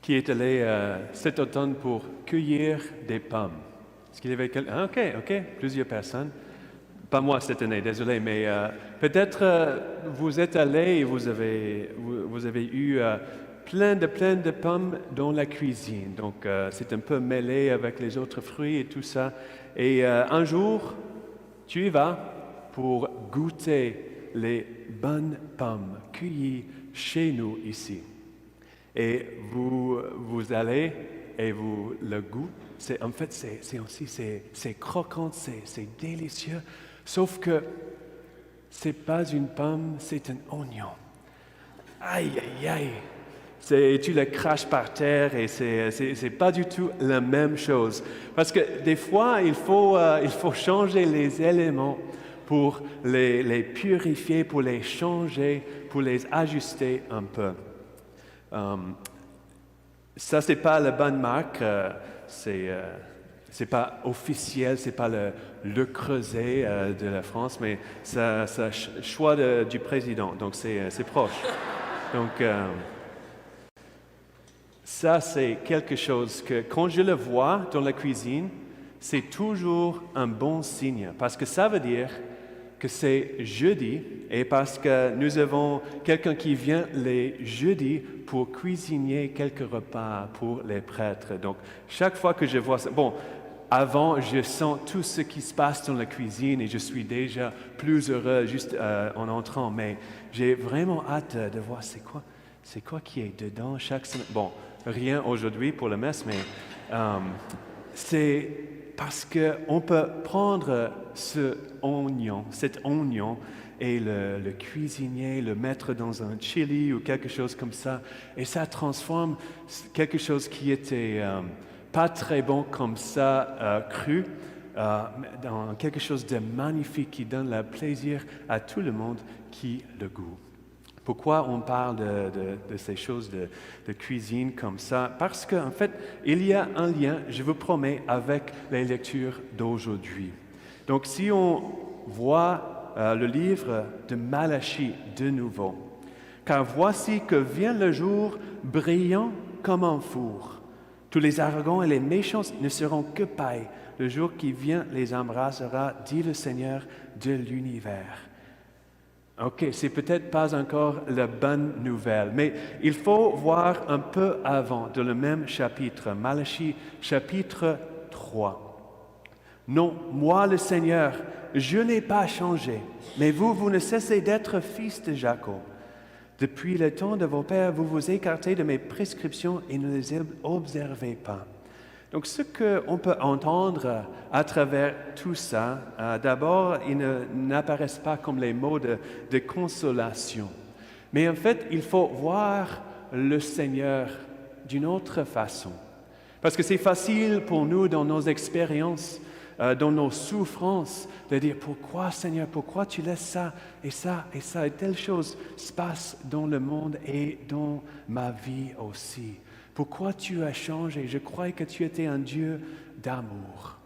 qui est allé cet automne pour cueillir des pommes? Est-ce qu'il y avait quelqu'un? Ah, ok, plusieurs personnes. Pas moi cette année, désolé, mais peut-être vous êtes allé et vous avez eu plein de pommes dans la cuisine. Donc c'est un peu mêlé avec les autres fruits et tout ça. Et un jour, tu y vas pour goûter les bonnes pommes cueillies chez nous ici. Et vous allez et vous le goût, c'est croquant, c'est délicieux, sauf que c'est pas une pomme, c'est un oignon. Aïe, aïe, aïe. Tu le craches par terre et c'est pas du tout la même chose. Parce que des fois, il faut changer les éléments pour les purifier, pour les changer, pour les ajuster un peu. Ça, c'est pas la bonne marque, c'est pas officiel, c'est pas le Creuset de la France, mais ça choix du président, donc c'est proche. Donc, ça, c'est quelque chose que, quand je le vois dans la cuisine, c'est toujours un bon signe, parce que ça veut dire que c'est jeudi, et parce que nous avons quelqu'un qui vient les jeudis pour cuisiner quelques repas pour les prêtres. Donc, chaque fois que je vois ça, bon, avant, je sens tout ce qui se passe dans la cuisine et je suis déjà plus heureux juste en entrant, mais j'ai vraiment hâte de voir c'est quoi qui est dedans chaque semaine. Bon, rien aujourd'hui pour la messe, mais c'est parce qu'on peut prendre cet oignon, et le cuisiner, le mettre dans un chili ou quelque chose comme ça, et ça transforme quelque chose qui était pas très bon comme ça, cru, dans quelque chose de magnifique qui donne le plaisir à tout le monde qui le goûte. Pourquoi on parle de ces choses de cuisine comme ça? Parce qu'en fait, il y a un lien, je vous promets, avec les lectures d'aujourd'hui. Donc, si on voit le livre de Malachie de nouveau, « Car voici que vient le jour brillant comme un four. Tous les arrogants et les méchants ne seront que paille. Le jour qui vient les embrassera, dit le Seigneur de l'univers. » Ok, c'est peut-être pas encore la bonne nouvelle, mais il faut voir un peu avant, dans le même chapitre, Malachie chapitre 3. « Non, moi le Seigneur, je n'ai pas changé, mais vous ne cessez d'être fils de Jacob. Depuis le temps de vos pères, vous vous écartez de mes prescriptions et ne les observez pas. » Donc, ce qu'on peut entendre à travers tout ça, d'abord, ils n'apparaissent pas comme les mots de consolation. Mais en fait, il faut voir le Seigneur d'une autre façon. Parce que c'est facile pour nous, dans nos expériences, dans nos souffrances, de dire « Pourquoi, Seigneur, pourquoi tu laisses ça et ça et ça et telle chose se passe dans le monde et dans ma vie aussi ?» Pourquoi tu as changé? Je croyais que tu étais un Dieu d'amour.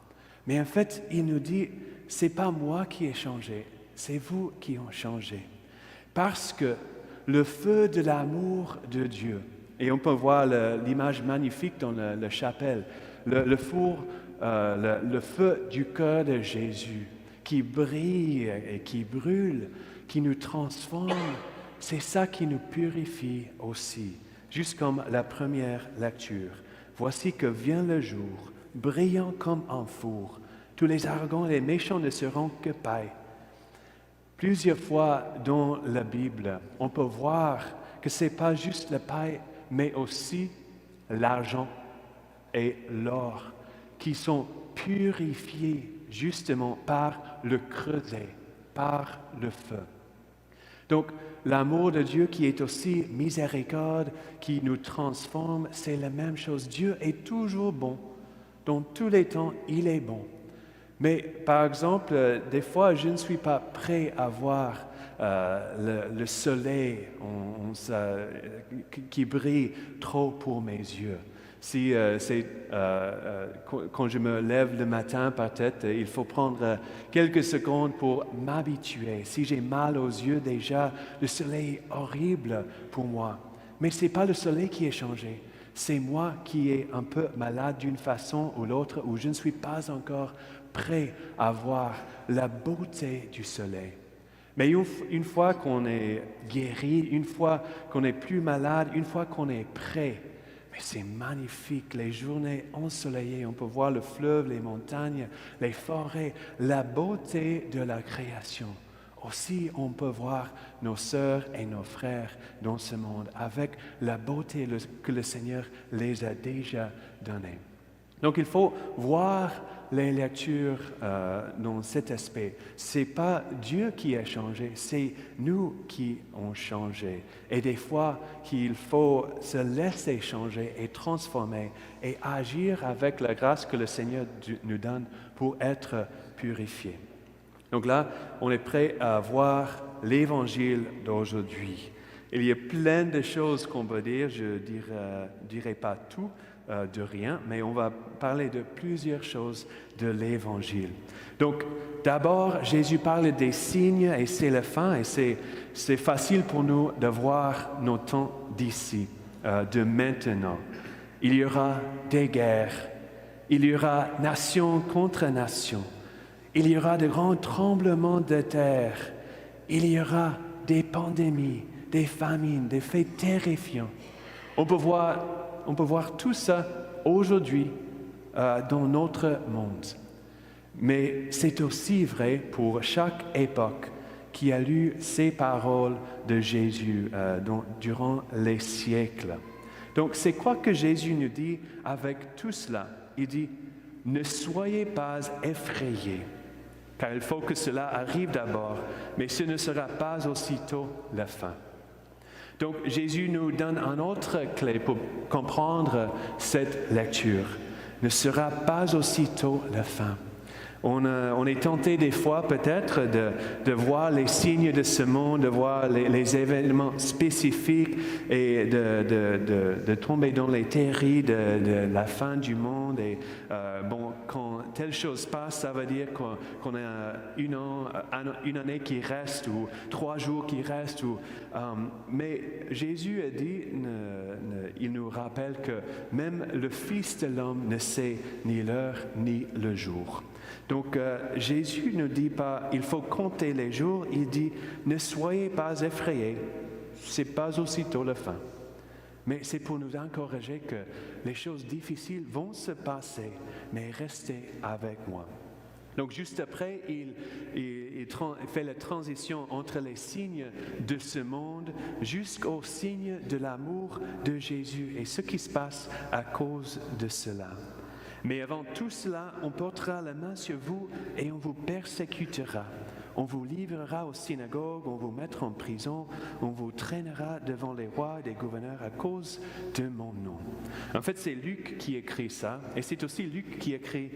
Mais en fait, il nous dit, c'est pas moi qui ai changé, c'est vous qui ont changé. Parce que le feu de l'amour de Dieu, et on peut voir l'image magnifique dans la chapelle, le feu du cœur de Jésus, qui brille et qui brûle, qui nous transforme, c'est ça qui nous purifie aussi. Juste comme la première lecture. Voici que vient le jour, brillant comme un four. Tous les arrogants et les méchants ne seront que paille. Plusieurs fois dans la Bible, on peut voir que ce n'est pas juste la paille, mais aussi l'argent et l'or qui sont purifiés justement par le creuset, par le feu. Donc, l'amour de Dieu qui est aussi miséricorde, qui nous transforme, c'est la même chose. Dieu est toujours bon. Dans tous les temps, il est bon. Mais, par exemple, des fois, je ne suis pas prêt à voir le soleil qui brille trop pour mes yeux. Si quand je me lève le matin par tête, il faut prendre quelques secondes pour m'habituer. Si j'ai mal aux yeux déjà, le soleil est horrible pour moi. Mais ce n'est pas le soleil qui est changé, C'est moi qui est un peu malade d'une façon ou l'autre, où je ne suis pas encore prêt à voir la beauté du soleil. Mais une fois qu'on est guéri, une fois qu'on n'est plus malade, une fois qu'on est prêt, mais c'est magnifique, les journées ensoleillées, on peut voir le fleuve, les montagnes, les forêts, la beauté de la création. Aussi, on peut voir nos sœurs et nos frères dans ce monde avec la beauté que le Seigneur les a déjà donnée. Donc, il faut voir les lectures dans cet aspect. Ce n'est pas Dieu qui a changé, c'est nous qui avons changé. Et des fois, il faut se laisser changer et transformer et agir avec la grâce que le Seigneur nous donne pour être purifiés. Donc là, on est prêt à voir l'Évangile d'aujourd'hui. Il y a plein de choses qu'on peut dire, je ne dirai pas tout de rien, mais on va parler de plusieurs choses de l'Évangile. Donc, d'abord, Jésus parle des signes et c'est la fin, et c'est facile pour nous de voir nos temps d'ici, de maintenant. Il y aura des guerres, il y aura nation contre nation, il y aura de grands tremblements de terre, il y aura des pandémies, des famines, des faits terrifiants. On peut voir tout ça aujourd'hui dans notre monde. Mais c'est aussi vrai pour chaque époque qui a lu ces paroles de Jésus durant les siècles. Donc c'est quoi que Jésus nous dit avec tout cela? Il dit, ne soyez pas effrayés, car il faut que cela arrive d'abord, mais ce ne sera pas aussitôt la fin. Donc Jésus nous donne une autre clé pour comprendre cette lecture. Ne sera pas aussitôt la fin. On est tenté des fois peut-être de voir les signes de ce monde, de voir les événements spécifiques et de tomber dans les théories de la fin du monde. Et quand telle chose passe, ça veut dire qu'on a une année qui reste ou 3 jours qui restent. Mais Jésus a dit, il nous rappelle que même le Fils de l'homme ne sait ni l'heure ni le jour. Donc Jésus ne dit pas, il faut compter les jours, il dit, ne soyez pas effrayés, ce n'est pas aussitôt la fin. Mais c'est pour nous encourager que les choses difficiles vont se passer, mais restez avec moi. Donc juste après, il fait la transition entre les signes de ce monde jusqu'au signe de l'amour de Jésus et ce qui se passe à cause de cela. Mais avant tout cela, on portera la main sur vous et on vous persécutera. On vous livrera aux synagogues, on vous mettra en prison, on vous traînera devant les rois et les gouverneurs à cause de mon nom. En fait, c'est Luc qui écrit ça, et c'est aussi Luc qui écrit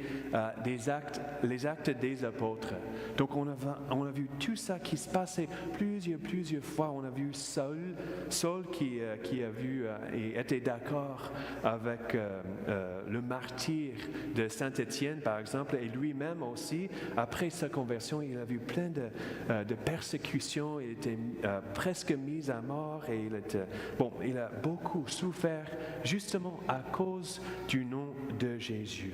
les actes des apôtres. Donc on a vu tout ça qui se passait plusieurs fois. On a vu Saul qui a vu et était d'accord avec le martyr de Saint-Étienne, par exemple, et lui-même aussi, après sa conversion, il a vu plein de persécutions, il était presque mis à mort et il a beaucoup souffert justement à cause du nom de Jésus.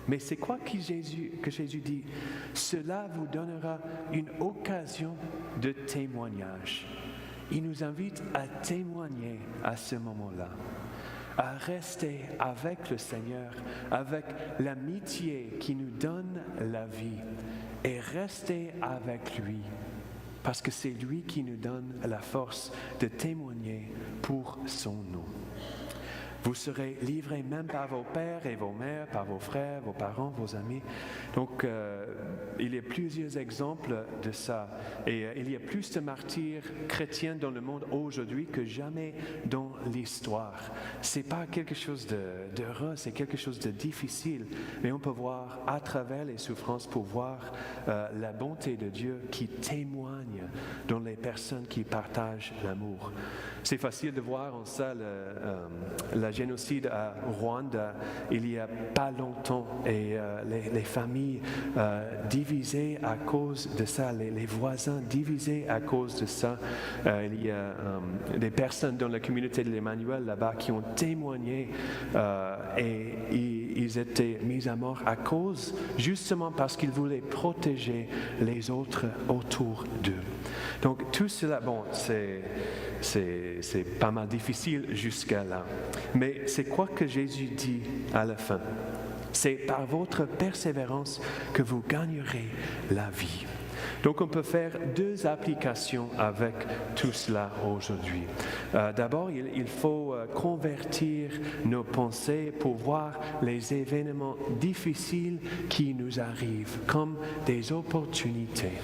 Mais c'est quoi que Jésus dit? Cela vous donnera une occasion de témoignage. Il nous invite à témoigner à ce moment-là, à rester avec le Seigneur, avec l'amitié qui nous donne la vie, et rester avec lui, parce que c'est lui qui nous donne la force de témoigner pour son nom. Vous serez livrés même par vos pères et vos mères, par vos frères, vos parents, vos amis. Donc, il y a plusieurs exemples de ça. Et il y a plus de martyrs chrétiens dans le monde aujourd'hui que jamais dans l'histoire. Ce n'est pas quelque chose d'heureux, c'est quelque chose de difficile. Mais on peut voir à travers les souffrances pour voir la bonté de Dieu qui témoigne dans les personnes qui partagent l'amour. C'est facile de voir en ça la le génocide au Rwanda il n'y a pas longtemps et les familles divisées à cause de ça, les voisins divisés à cause de ça. Il y a des personnes dans la communauté de l'Emmanuel là-bas qui ont témoigné et ils étaient mis à mort à cause, justement parce qu'ils voulaient protéger les autres autour d'eux. Donc tout cela, bon, c'est pas mal difficile jusqu'à là. Mais c'est quoi que Jésus dit à la fin? C'est par votre persévérance que vous gagnerez la vie. Donc on peut faire deux applications avec tout cela aujourd'hui. D'abord, il faut convertir nos pensées pour voir les événements difficiles qui nous arrivent comme des opportunités.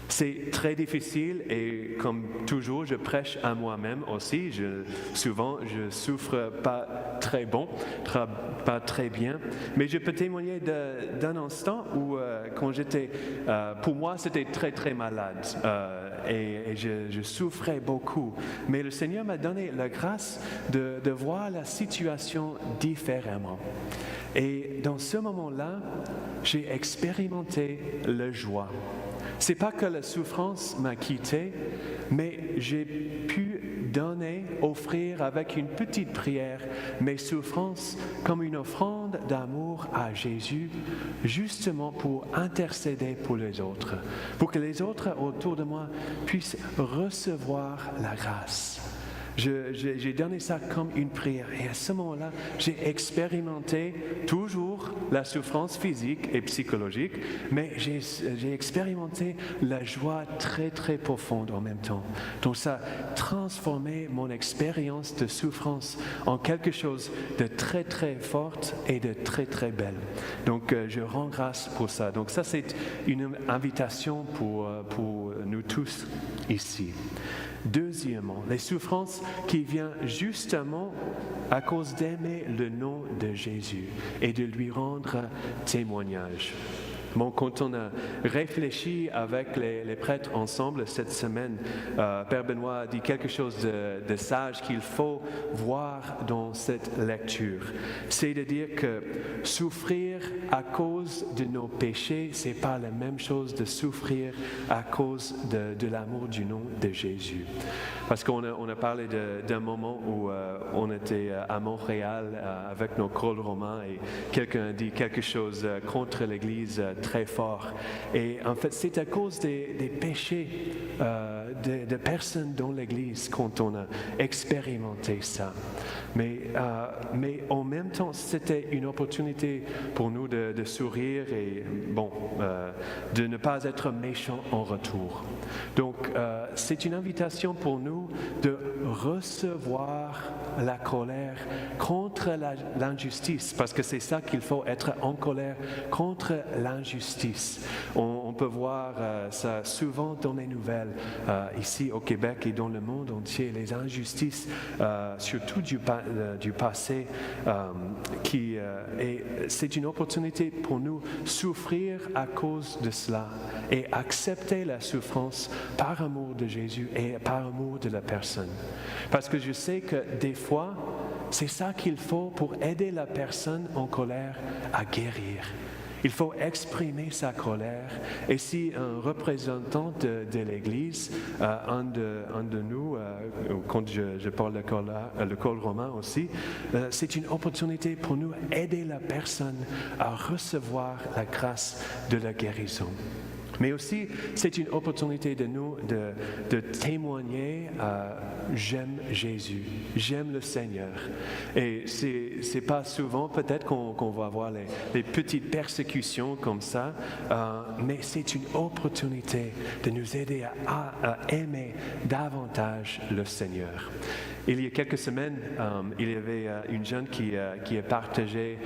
C'est très difficile et comme toujours, je prêche à moi-même aussi. Souvent, je souffre pas très pas très bien. Mais je peux témoigner d'un instant où, quand j'étais, pour moi, c'était très très malade et je souffrais beaucoup. Mais le Seigneur m'a donné la grâce de voir la situation différemment. Et dans ce moment-là, j'ai expérimenté la joie. C'est pas que la souffrance m'a quitté, mais j'ai pu offrir avec une petite prière mes souffrances comme une offrande d'amour à Jésus, justement pour intercéder pour les autres, pour que les autres autour de moi puissent recevoir la grâce. J'ai donné ça comme une prière et à ce moment-là, j'ai expérimenté toujours la souffrance physique et psychologique, mais j'ai expérimenté la joie très très profonde en même temps. Donc ça a transformé mon expérience de souffrance en quelque chose de très très forte et de très très belle. Donc je rends grâce pour ça. Donc ça c'est une invitation pour nous tous ici. Deuxièmement, les souffrances qui viennent justement à cause d'aimer le nom de Jésus et de lui rendre témoignage. Bon, quand on a réfléchi avec les prêtres ensemble cette semaine, Père Benoît a dit quelque chose de sage qu'il faut voir dans cette lecture. C'est de dire que souffrir à cause de nos péchés, c'est pas la même chose de souffrir à cause de l'amour du nom de Jésus. Parce qu'on a parlé d'un moment où on était à Montréal avec nos cœurs romains et quelqu'un a dit quelque chose contre l'Église très fort. Et en fait, c'est à cause des péchés de personnes dans l'Église quand on a expérimenté ça. Mais en même temps, c'était une opportunité pour nous de sourire et de ne pas être méchants en retour. Donc, c'est une invitation pour nous de recevoir la colère contre l'injustice, parce que c'est ça qu'il faut, être en colère contre l'injustice. On peut voir ça souvent dans les nouvelles, ici au Québec et dans le monde entier, les injustices, surtout du passé, et c'est une opportunité pour nous souffrir à cause de cela et accepter la souffrance par amour de Jésus et par amour de la personne. Parce que je sais que des fois, c'est ça qu'il faut pour aider la personne en colère à guérir. Il faut exprimer sa colère. Et si un représentant de l'Église, un de nous, quand je parle le col romain aussi, c'est une opportunité pour nous aider la personne à recevoir la grâce de la guérison. Mais aussi, c'est une opportunité de nous de témoigner j'aime Jésus, j'aime le Seigneur. Et c'est pas souvent peut-être qu'on va avoir les petites persécutions comme ça, mais c'est une opportunité de nous aider à aimer davantage le Seigneur. Il y a quelques semaines, il y avait une jeune qui a partagé,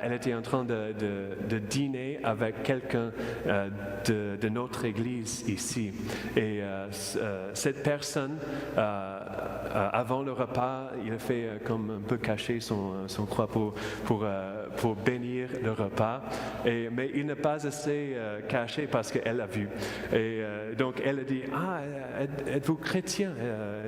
elle était en train de dîner avec quelqu'un de notre église ici. Et cette personne, avant le repas, il a fait comme un peu cacher son croix pour pour bénir le repas. Mais il n'est pas assez caché parce qu'elle a vu. Et donc elle a dit, êtes-vous chrétien?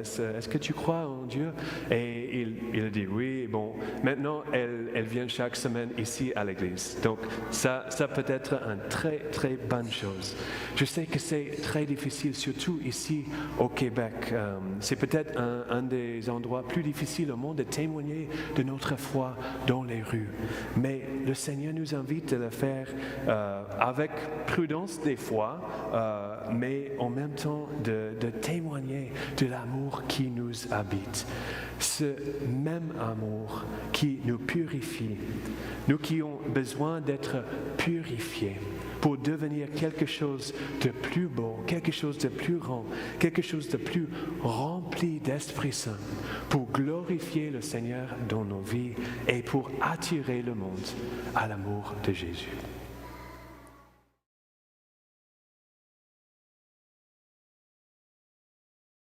Est-ce que tu crois en Dieu? Et il a dit oui. Bon, maintenant elle vient chaque semaine ici à l'église. Donc ça peut être une très très bonne chose. Je sais que c'est très difficile, surtout ici au Québec. C'est peut-être un des endroits plus difficiles au monde de témoigner de notre foi dans les rues. Mais le Seigneur nous invite à le faire avec prudence des fois, mais en même temps de témoigner de l'amour qui nous habite. Ce même amour qui nous purifie, nous qui avons besoin d'être purifiés pour devenir quelque chose de plus beau, quelque chose de plus grand, quelque chose de plus rempli d'Esprit Saint, pour glorifier le Seigneur dans nos vies et pour attirer le monde à l'amour de Jésus.